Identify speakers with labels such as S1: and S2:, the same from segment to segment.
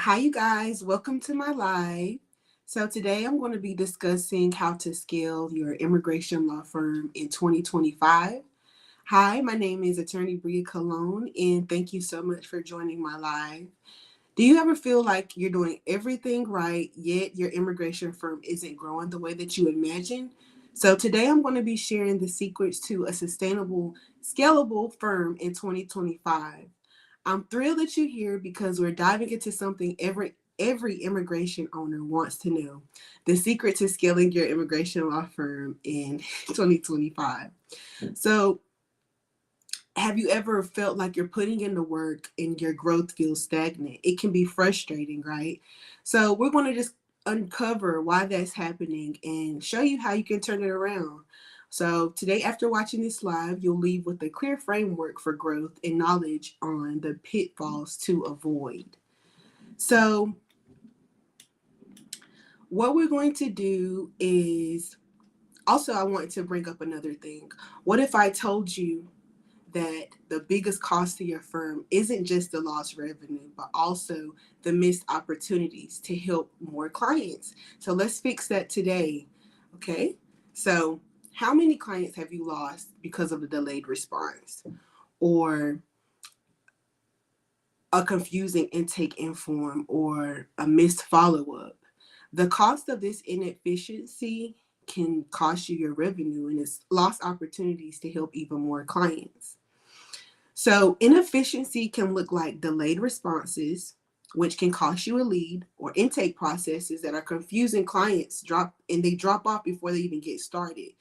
S1: Hi, you guys. Welcome to my live. So, today I'm going to be discussing how to scale your immigration law firm in 2025. Hi, my name is Attorney Bria Colon, and thank you so much for joining my live. Do you ever feel like you're doing everything right, yet your immigration firm isn't growing the way that you imagine? So, today I'm going to be sharing the secrets to a sustainable, scalable firm in 2025. I'm thrilled that you're here because we're diving into something every immigration owner wants to know. The secret to scaling your immigration law firm in 2025. So, have you ever felt like you're putting in the work and your growth feels stagnant? It can be frustrating, right? So, we're going to just uncover why that's happening and show you how you can turn it around. So, today, after watching this live, you'll leave with a clear framework for growth and knowledge on the pitfalls to avoid. So, what we're going to do is also, I want to bring up another thing. What if I told you that the biggest cost to your firm isn't just the lost revenue, but also the missed opportunities to help more clients? So let's fix that today. Okay. So, how many clients have you lost because of the delayed response or a confusing intake inform or a missed follow up? The cost of this inefficiency can cost you your revenue and it's lost opportunities to help even more clients. So, inefficiency can look like delayed responses, which can cost you a lead, or intake processes that are confusing clients they drop off before they even get started.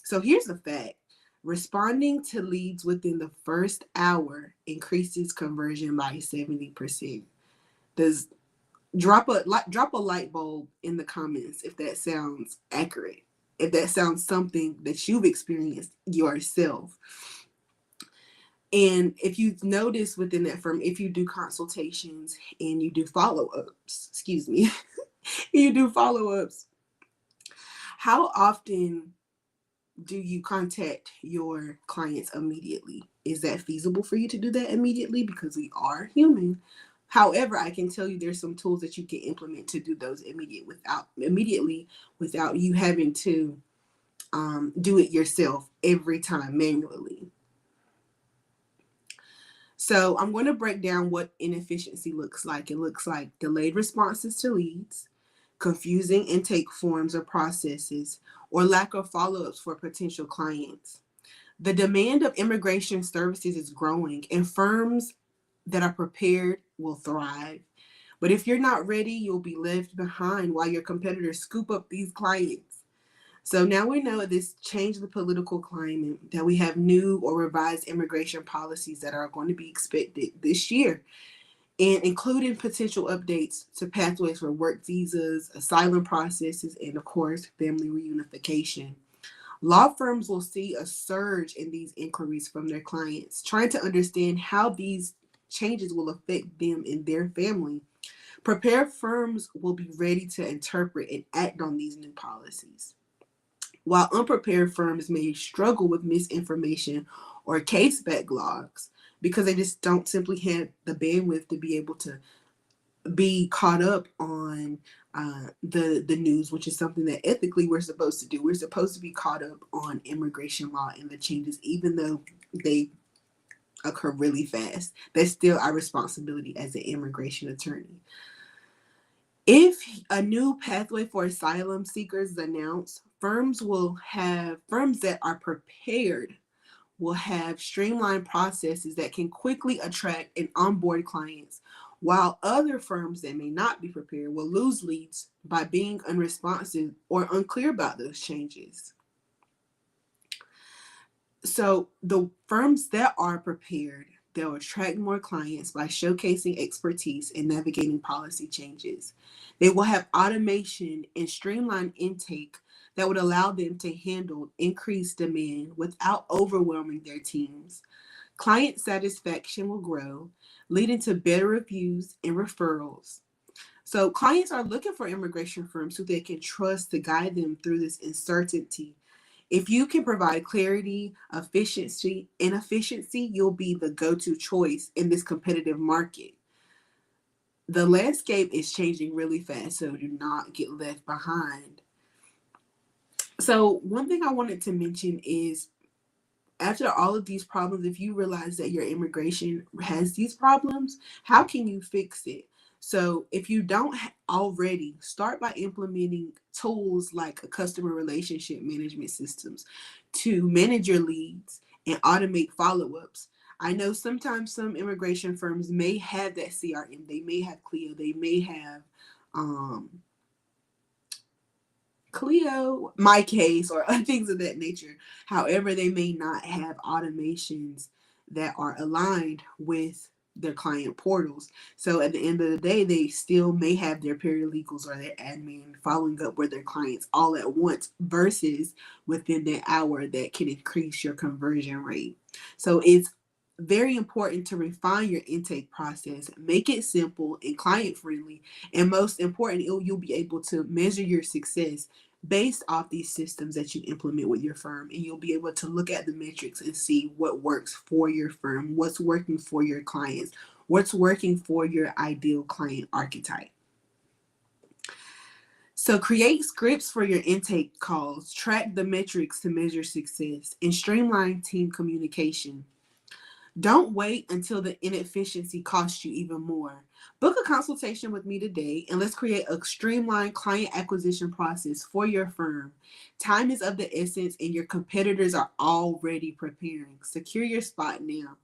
S1: So, here's the fact. Responding to leads within the first hour increases conversion by 70%. Does drop a light bulb in the comments if that sounds accurate. If that sounds something that you've experienced yourself. And if you've noticed within that firm, if you do consultations and you do follow-ups, excuse me, you do follow-ups, how often do you contact your clients immediately? Is that feasible for you to do that immediately? Because we are human. However, I can tell you there's some tools that you can implement to do those immediately without you having to do it yourself every time manually. So I'm going to break down what inefficiency looks like. It looks like delayed responses to leads, confusing intake forms or processes, or lack of follow-ups for potential clients. The demand of immigration services is growing, and firms that are prepared will thrive. But if you're not ready, you'll be left behind while your competitors scoop up these clients. So now we know this changed the political climate, that we have new or revised immigration policies that are going to be expected this year, and including potential updates to pathways for work visas, asylum processes, and of course, family reunification. Law firms will see a surge in these inquiries from their clients, trying to understand how these changes will affect them and their family. Prepared firms will be ready to interpret and act on these new policies, while unprepared firms may struggle with misinformation or case backlogs because they just don't simply have the bandwidth to be able to be caught up on the news, which is something that ethically we're supposed to do. We're supposed to be caught up on immigration law and the changes, even though they occur really fast. That's still our responsibility as an immigration attorney. If a new pathway for asylum seekers is announced, firms that are prepared will have streamlined processes that can quickly attract and onboard clients, while other firms that may not be prepared will lose leads by being unresponsive or unclear about those changes. So the firms that are prepared, they'll attract more clients by showcasing expertise in navigating policy changes. They will have automation and streamlined intake that would allow them to handle increased demand without overwhelming their teams. Client satisfaction will grow, leading to better reviews and referrals. So clients are looking for immigration firms who they can trust to guide them through this uncertainty. If you can provide clarity, efficiency, you'll be the go-to choice in this competitive market. The landscape is changing really fast, so do not get left behind. So one thing I wanted to mention is, after all of these problems, if you realize that your immigration has these problems, how can you fix it? So if you don't already, start by implementing tools like a customer relationship management systems to manage your leads and automate follow-ups. I know sometimes some immigration firms may have that CRM, they may have Clio, they may have um, Clio, my case, or things of that nature. However, they may not have automations that are aligned with their client portals. So at the end of the day, they still may have their paralegals or their admin following up with their clients all at once versus within the hour that can increase your conversion rate. So it's very important to refine your intake process, make it simple and client friendly, and most important, you'll be able to measure your success based off these systems that you implement with your firm, and you'll be able to look at the metrics and see what works for your firm, what's working for your clients, what's working for your ideal client archetype. So create scripts for your intake calls, track the metrics to measure success, and streamline team communication. Don't wait until the inefficiency costs you even more. Book a consultation with me today and let's create a streamlined client acquisition process for your firm. Time is of the essence and your competitors are already preparing. Secure your spot now.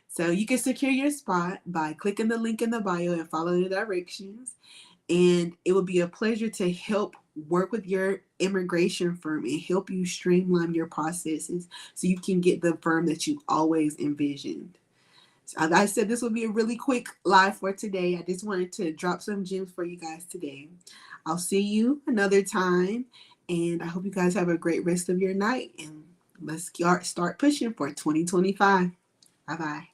S1: So you can secure your spot by clicking the link in the bio and following the directions. And it will be a pleasure to help work with your immigration firm and help you streamline your processes so you can get the firm that you always envisioned. So as I said, this will be a really quick live for today. I just wanted to drop some gems for you guys today. I'll see you another time, and I hope you guys have a great rest of your night, and let's start pushing for 2025. Bye-bye.